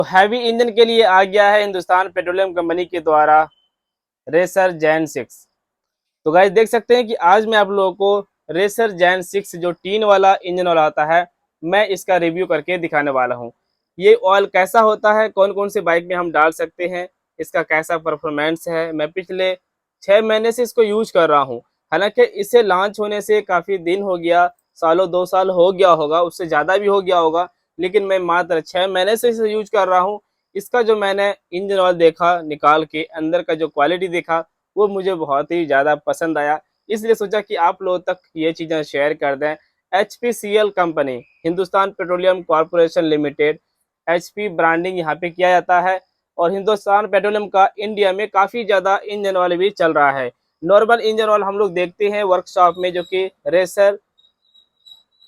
तो heavy engine के लिए आ गया है हिंदुस्तान पेट्रोलियम कंपनी के द्वारा रेसर जैन 6। तो गाइस देख सकते हैं कि आज मैं आप लोगों को रेसर जैन 6 जो टीन वाला इंजन वाला आता है, मैं इसका रिव्यू करके दिखाने वाला हूं। ये ऑयल कैसा होता है, कौन कौन से बाइक में हम डाल सकते हैं, इसका कैसा परफॉर्मेंस है। मैं पिछले 6 महीने से इसको यूज कर रहा हूं। हालांकि इसे लॉन्च होने से काफ़ी दिन हो गया, सालों 2 साल हो गया होगा, उससे ज़्यादा भी हो गया होगा, लेकिन मैं मात्र 6 महीने से इसे यूज कर रहा हूँ। इसका जो मैंने इंजन ऑयल देखा, निकाल के अंदर का जो क्वालिटी देखा, वो मुझे बहुत ही ज़्यादा पसंद आया। इसलिए सोचा कि आप लोगों तक ये चीज़ें शेयर कर दें। HPCL company, Hindustan petroleum corporation limited, HP branding यहाँ पे किया जाता है। और हिंदुस्तान पेट्रोलियम का इंडिया में काफ़ी ज़्यादा इंजन ऑयल भी चल रहा है। नॉर्मल इंजन ऑयल हम लोग देखते हैं वर्कशॉप में, जो कि रेसर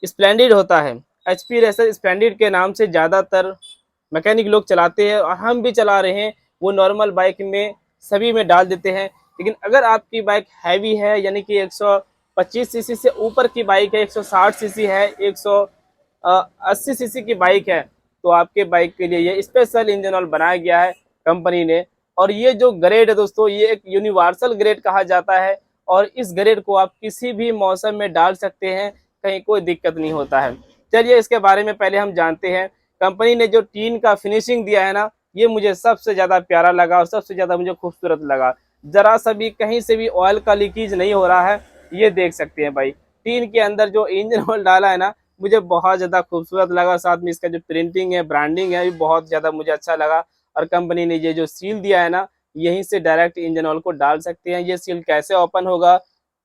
स्प्लेंडिड होता है। HP रेसर स्प्लेंडिड के नाम से ज़्यादातर मैकेनिक लोग चलाते हैं और हम भी चला रहे हैं। वो नॉर्मल बाइक में सभी में डाल देते हैं। लेकिन अगर आपकी बाइक हैवी है, यानी कि 125 सीसी से ऊपर की बाइक है, 160 सीसी है, 180 सीसी की बाइक है, तो आपके बाइक के लिए ये स्पेशल इंजन ऑयल बनाया गया है कंपनी ने। और ये जो ग्रेड है दोस्तों, ये एक यूनिवर्सल ग्रेड कहा जाता है। और इस ग्रेड को आप किसी भी मौसम में डाल सकते हैं, कहीं कोई दिक्कत नहीं होता है। चलिए इसके बारे में पहले हम जानते हैं। कंपनी ने जो टीन का फिनिशिंग दिया है ना, ये मुझे सबसे ज़्यादा प्यारा लगा और सबसे ज़्यादा मुझे खूबसूरत लगा। ज़रा सा भी कहीं से भी ऑयल का लीकेज नहीं हो रहा है, ये देख सकते हैं भाई। टीन के अंदर जो इंजन ऑयल डाला है ना, मुझे बहुत ज़्यादा खूबसूरत लगा। साथ में इसका जो प्रिंटिंग है, ब्रांडिंग है, भी बहुत ज़्यादा मुझे अच्छा लगा। और कंपनी ने ये जो सील दिया है ना, यहीं से डायरेक्ट इंजन ऑयल को डाल सकते हैं। ये सील कैसे ओपन होगा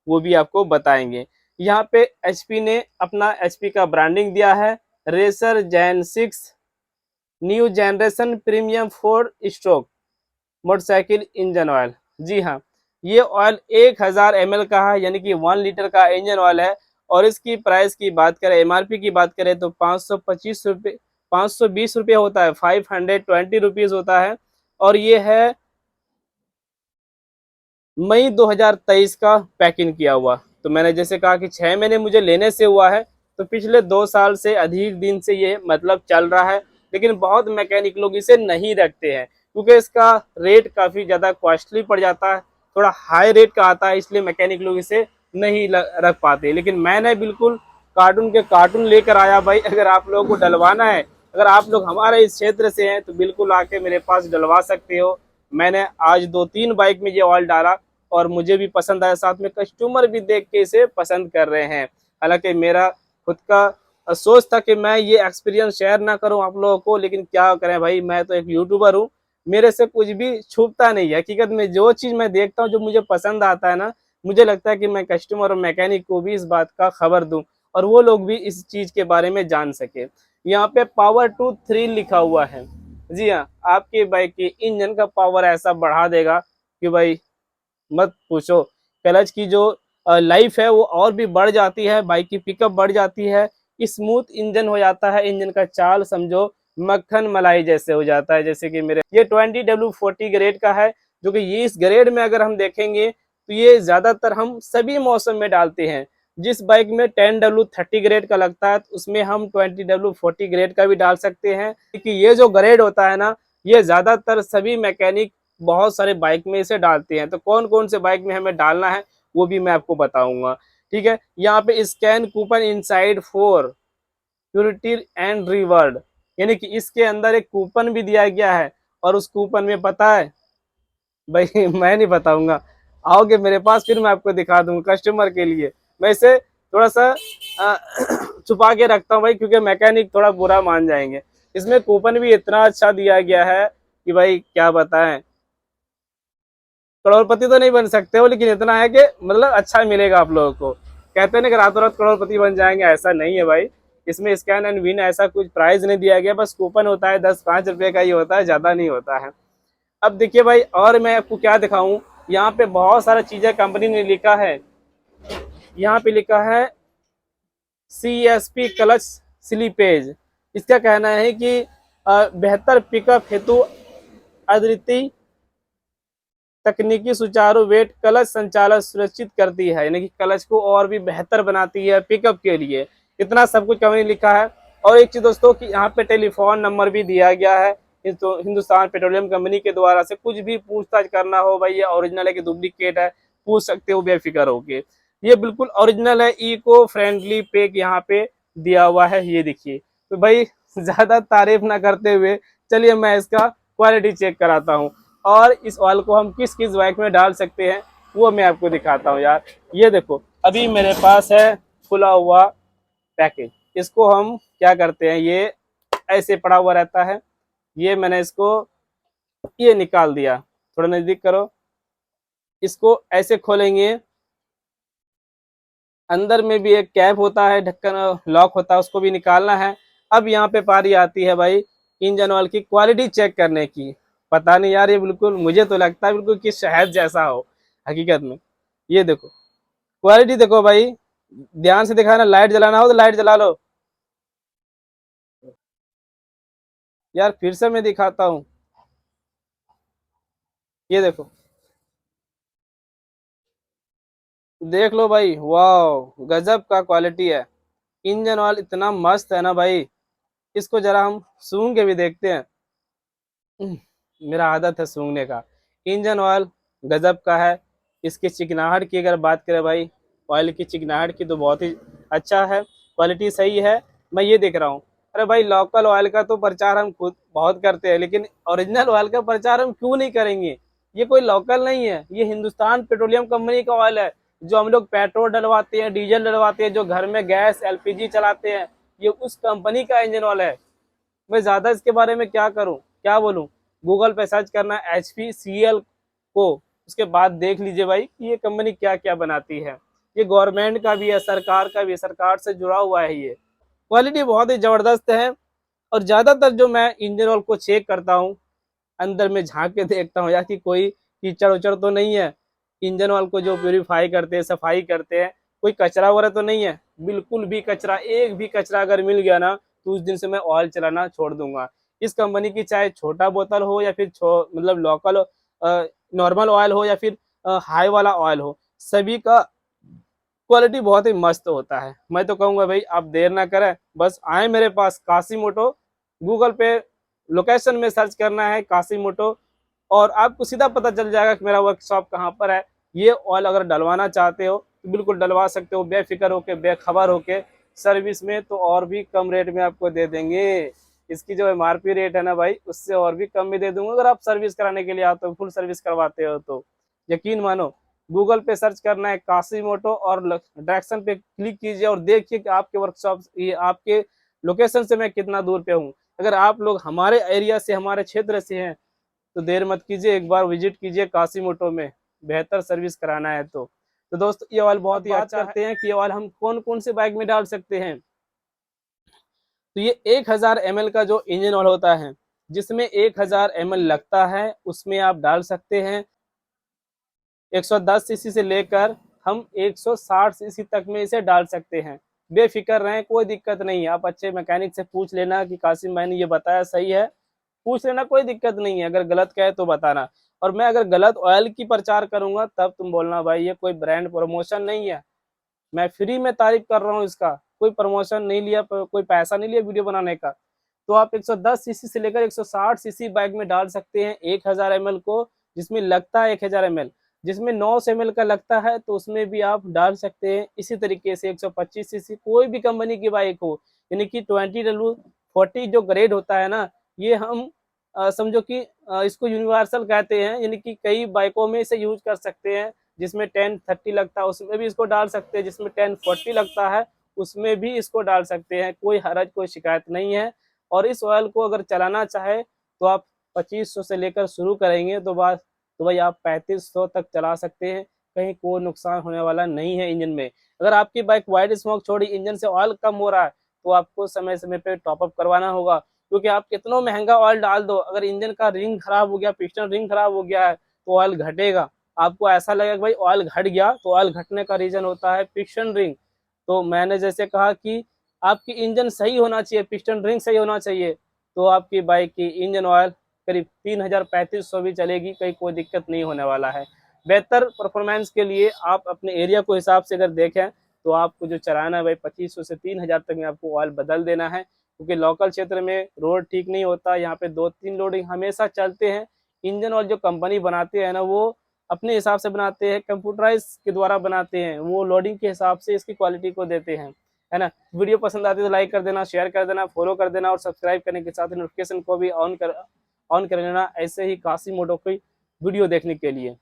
वो भी आपको बताएंगे। यहाँ पे HP ने अपना HP का ब्रांडिंग दिया है, racer gen 6 new generation premium 4 stroke motorcycle engine oil. जी हाँ, ये ऑयल 1000 ml का है, यानी कि 1 लीटर का इंजन ऑयल है। और इसकी प्राइस की बात करें, MRP की बात करें, तो 525 रुपये, 520 रुपये होता है, 520 रुपीज़ होता है। और ये है मई 2023 का पैकिंग किया हुआ। तो मैंने जैसे कहा कि 6 महीने मुझे लेने से हुआ है, तो पिछले 2 साल से अधिक दिन से ये मतलब चल रहा है। लेकिन बहुत मैकेनिक लोग इसे नहीं रखते हैं, क्योंकि इसका रेट काफ़ी ज़्यादा कॉस्टली पड़ जाता है, थोड़ा हाई रेट का आता है, इसलिए मैकेनिक लोग इसे नहीं रख पाते। लेकिन मैंने बिल्कुल कार्टून के कार्टून लेकर आया भाई। अगर आप लोगों को डलवाना है, अगर आप लोग हमारे इस क्षेत्र से हैं, तो बिल्कुल आके मेरे पास डलवा सकते हो। मैंने आज 2-3 बाइक में ये ऑयल डाला और मुझे भी पसंद आया, साथ में कस्टमर भी देख के इसे पसंद कर रहे हैं। हालांकि मेरा खुद का सोच था कि मैं ये एक्सपीरियंस शेयर ना करूं आप लोगों को, लेकिन क्या करें भाई, मैं तो एक यूट्यूबर हूं, मेरे से कुछ भी छुपता नहीं है। हकीकत में जो चीज़ मैं देखता हूं, जो मुझे पसंद आता है ना, मुझे लगता है कि मैं कस्टमर और मैकेनिक को भी इस बात का खबर दूं और वो लोग भी इस चीज़ के बारे में जान सके। यहाँ पे पावर टू 3 लिखा हुआ है। जी हाँ, आपके बाइक के इंजन का पावर ऐसा बढ़ा देगा कि भाई मत पूछो। क्लच की जो लाइफ है वो और भी बढ़ जाती है, बाइक की पिकअप बढ़ जाती है, स्मूथ इंजन हो जाता है। इंजन का चाल समझो मक्खन मलाई जैसे हो जाता है। जैसे कि मेरे ये 20W40 ग्रेड का है, जो कि ये इस ग्रेड में अगर हम देखेंगे तो ये ज़्यादातर हम सभी मौसम में डालते हैं। जिस बाइक में 10W30 ग्रेड का लगता है, तो उसमें हम 20W40 ग्रेड का भी डाल सकते हैं। क्योंकि ये जो ग्रेड होता है ना, ये ज़्यादातर सभी मैकेनिक बहुत सारे बाइक में इसे डालते हैं। तो कौन कौन से बाइक में हमें डालना है वो भी मैं आपको बताऊंगा। ठीक है, यहाँ पे scan coupon inside for purity and reward, यानी कि इसके अंदर एक कूपन भी दिया गया है। और उस कूपन में पता है भाई मैं नहीं बताऊंगा, आओगे मेरे पास फिर मैं आपको दिखा दूंगा कस्टमर के लिए। मैं इसे थोड़ा सा अ, छुपा के रखता हूँ भाई, क्योंकि मैकेनिक थोड़ा बुरा मान जाएंगे। इसमें कूपन भी इतना अच्छा दिया गया है कि भाई क्या बताएं। करोड़पति तो नहीं बन सकते हो, लेकिन इतना है कि मतलब अच्छा मिलेगा आप लोगों को। कहते हैं ना कि रातों रात करोड़पति बन जाएंगे, ऐसा नहीं है भाई। इसमें स्कैन एंड विन ऐसा कुछ प्राइस नहीं दिया गया, बस कूपन होता है, 10-5 रुपए का ही होता है, ज़्यादा नहीं होता है। अब देखिए भाई, और मैं आपको क्या दिखाऊं, यहाँ पे बहुत सारा चीज़ें कंपनी ने लिखा है। यहाँ पे लिखा है CSP क्लच स्लीपेज। इसका कहना है कि बेहतर पिकअप हेतु अद्वितीय तकनीकी सुचारू वेट क्लच संचालन सुरक्षित करती है, यानी कि क्लच को और भी बेहतर बनाती है पिकअप के लिए। इतना सब कुछ कंपनी लिखा है। और एक चीज दोस्तों कि यहाँ पे टेलीफोन नंबर भी दिया गया है, हिंदुस्तान पेट्रोलियम कंपनी के द्वारा से कुछ भी पूछताछ करना हो भाई, ये ओरिजिनल है कि डुप्लीकेट है, पूछ सकते हो बेफिक्र होके। ये बिल्कुल ओरिजिनल है, इको फ्रेंडली पैक यहाँ पे दिया हुआ है, ये देखिए। तो भाई ज्यादा तारीफ ना करते हुए चलिए मैं इसका क्वालिटी चेक कराता हूँ, और इस ऑयल को हम किस किस बाइक में डाल सकते हैं वो मैं आपको दिखाता हूँ यार। ये देखो अभी मेरे पास है खुला हुआ पैकेज, इसको हम क्या करते हैं, ये ऐसे पड़ा हुआ रहता है, ये मैंने इसको ये निकाल दिया, थोड़ा नजदीक करो, इसको ऐसे खोलेंगे, अंदर में भी एक कैप होता है, ढक्कन लॉक होता है, उसको भी निकालना है। अब यहाँ पे पारी आती है भाई इंजन ऑयल की क्वालिटी चेक करने की। पता नहीं यार, ये बिल्कुल मुझे तो लगता है बिल्कुल कि शहद जैसा हो हकीकत में। ये देखो क्वालिटी देखो भाई, ध्यान से दिखाना, लाइट जलाना हो तो लाइट जला लो। यार फिर से मैं दिखाता हूँ, ये देखो, देख लो भाई, वाह गजब का क्वालिटी है। इंजन ऑयल इतना मस्त है ना भाई, इसको जरा हम सूंघ के भी देखते हैं। मेरा आदत है सूंघने का। इंजन ऑयल गजब का है। इसकी चिकनाहट की अगर बात करें भाई, ऑयल की चिकनाहट की तो बहुत ही अच्छा है, क्वालिटी सही है। मैं ये देख रहा हूँ, अरे भाई लोकल ऑयल का तो प्रचार हम खुद बहुत करते हैं, लेकिन ओरिजिनल ऑयल का प्रचार हम क्यों नहीं करेंगे। ये कोई लोकल नहीं है, ये हिंदुस्तान पेट्रोलियम कंपनी का ऑयल है, जो हम लोग पेट्रोल डलवाते हैं, डीजल डलवाते हैं, जो घर में गैस एलपीजी चलाते हैं, ये उस कंपनी का इंजन ऑयल है। मैं ज्यादा इसके बारे में क्या करूं, क्या बोलूं। गूगल पे सर्च करना HPCL को, उसके बाद देख लीजिए भाई कि ये कंपनी क्या क्या बनाती है। ये गवर्नमेंट का भी है, सरकार का भी है, सरकार से जुड़ा हुआ है। ये क्वालिटी बहुत ही जबरदस्त है। और ज्यादातर जो मैं इंजन ऑयल को चेक करता हूँ, अंदर में झांक के देखता हूँ यार कि कोई कीचड़ उचड़ तो नहीं है। इंजन ऑयल को जो प्यूरिफाई करते हैं, सफाई करते हैं, कोई कचरा वगैरह तो नहीं है। बिल्कुल भी कचरा, एक भी कचरा अगर मिल गया ना तो उस दिन से मैं ऑयल चलाना छोड़ दूंगा। इस कंपनी की चाहे छोटा बोतल हो या फिर मतलब लोकल नॉर्मल ऑयल हो या फिर हाई वाला ऑयल हो, सभी का क्वालिटी बहुत ही मस्त होता है। मैं तो कहूंगा भाई आप देर ना करें, बस आए मेरे पास काशी मोटो, गूगल पे लोकेशन में सर्च करना है काशी मोटो, और आपको सीधा पता चल जाएगा कि मेरा वर्कशॉप कहाँ पर है। ये ऑयल अगर डलवाना चाहते हो तो बिल्कुल डलवा सकते हो, बेफिक्र होके, बेखबर होके। सर्विस में तो और भी कम रेट में आपको दे देंगे। इसकी जो MRP रेट है ना भाई, उससे और भी कम में दे दूंगा अगर आप सर्विस कराने के लिए आते हो, फुल सर्विस करवाते हो तो। यकीन मानो, गूगल पे सर्च करना है काशी मोटो और डायरेक्शन पे क्लिक कीजिए और देखिए कि आपके वर्कशॉप, ये आपके लोकेशन से मैं कितना दूर पे हूँ। अगर आप लोग हमारे एरिया से, हमारे क्षेत्र से हैं तो देर मत कीजिए, एक बार विजिट कीजिए काशी मोटो में, बेहतर सर्विस कराना है तो दोस्तों ये ऑयल बहुत ही अच्छा करते हैं कि ये ऑयल हम कौन कौन से बाइक में डाल सकते हैं। तो ये 1000 ml का जो इंजन ऑयल होता है, जिसमें 1000 ml लगता है, उसमें आप डाल सकते हैं 110 सीसी से लेकर हम 160 सीसी तक में इसे डाल सकते हैं। बेफिक्र रहें, कोई दिक्कत नहीं है। आप अच्छे मैकेनिक से पूछ लेना कि कासिम मैंने ये बताया सही है, पूछ लेना, कोई दिक्कत नहीं है। अगर गलत कहे तो बताना, और मैं अगर गलत ऑयल की प्रचार करूंगा तब तुम बोलना भाई ये कोई ब्रांड प्रमोशन नहीं है, मैं फ्री में तारीफ कर रहा हूँ इसका, कोई प्रमोशन नहीं लिया, कोई पैसा नहीं लिया वीडियो बनाने का। तो आप 110 सीसी से लेकर 160 सीसी बाइक में डाल सकते हैं 1000 ml को, जिसमें लगता है 1000 ml, जिसमें 900 ml का लगता है तो उसमें भी आप डाल सकते हैं। इसी तरीके से 125 सीसी कोई भी कंपनी की बाइक हो, यानी कि 20W40 जो ग्रेड होता है ना, ये हम समझो कि इसको यूनिवर्सल कहते हैं, यानी कि कई बाइकों में इसे यूज कर सकते हैं। जिसमें 1030 लगता है उसमें भी इसको डाल सकते हैं, जिसमें 1040 लगता है उसमें भी इसको डाल सकते हैं, कोई हरज, कोई शिकायत नहीं है। और इस ऑयल को अगर चलाना चाहे तो आप 2500 से लेकर शुरू करेंगे तो भाई आप 3500 तक चला सकते हैं, कहीं कोई नुकसान होने वाला नहीं है इंजन में। अगर आपकी बाइक वाइट स्मोक छोड़ी इंजन से ऑयल कम हो रहा है तो आपको समय समय पे टॉपअप करवाना होगा, क्योंकि आप कितना महंगा ऑयल डाल दो, अगर इंजन का रिंग खराब हो गया, पिस्टन रिंग खराब हो गया है तो ऑयल घटेगा। आपको ऐसा लगेगा कि भाई ऑयल घट गया, तो ऑयल घटने का रीजन होता है पिस्टन रिंग। तो मैंने जैसे कहा कि आपकी इंजन सही होना चाहिए, पिस्टन रिंग सही होना चाहिए, तो आपकी बाइक की इंजन ऑयल करीब 3000-3500 भी चलेगी, कहीं कोई दिक्कत नहीं होने वाला है। बेहतर परफॉर्मेंस के लिए आप अपने एरिया को हिसाब से अगर देखें तो आपको जो चलाना है भाई 2500 से 3000 तक में आपको ऑयल बदल देना है। क्योंकि लोकल क्षेत्र में रोड ठीक नहीं होता। यहाँ पे 2-3 लोडिंग हमेशा चलते हैं। इंजन ऑयल जो कंपनी बनाते हैं ना, वो अपने हिसाब से बनाते हैं, कंप्यूटराइज के द्वारा बनाते हैं, वो लोडिंग के हिसाब से इसकी क्वालिटी को देते हैं, है ना। वीडियो पसंद आती है तो लाइक कर देना, शेयर कर देना, फॉलो कर देना और सब्सक्राइब करने के साथ नोटिफिकेशन को भी ऑन कर लेना, ऐसे ही काशी मोटो की वीडियो देखने के लिए।